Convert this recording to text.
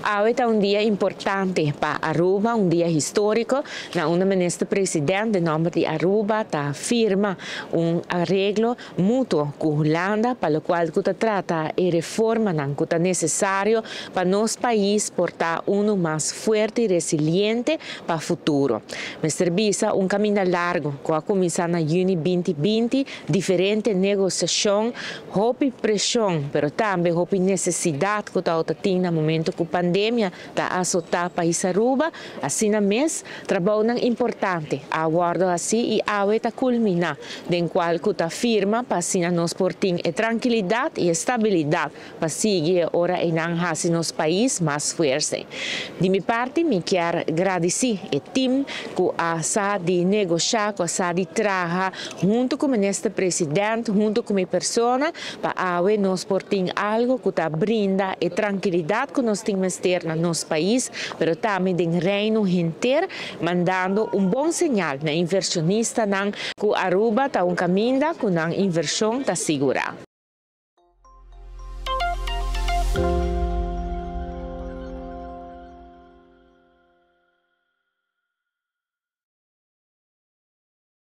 Hoy é um dia importante para Aruba, um dia histórico. O ministro-presidente de nome de Aruba firma arreglo mútuo com a Holanda, para o qual trata e reforma que é necessário para nosso país portar mais forte e resiliente para o futuro. Mr. Bisa, caminho largo, que vai começar na junho 2020, diferente negociação, houve pressão, mas também houve necessidade que está tendo no momento que a pandemia está assoltar o país Aruba, assim mesmo, trabalho importante, aguardo assim e a está culminar, em qual a firma para assim nós portem tranquilidade e estabilidade para seguir ora em nosso país mais forte. De minha parte, me quero agradecer ao time que a de negociar, que a de trabalhar junto com o ministro-presidente, junto com a pessoa, para nós portem algo que brinda a tranquilidade que nós temos ter no nosso país, mas também no reino inteiro, mandando bom sinal na inversionista que Aruba está caminho com a inversão está segura.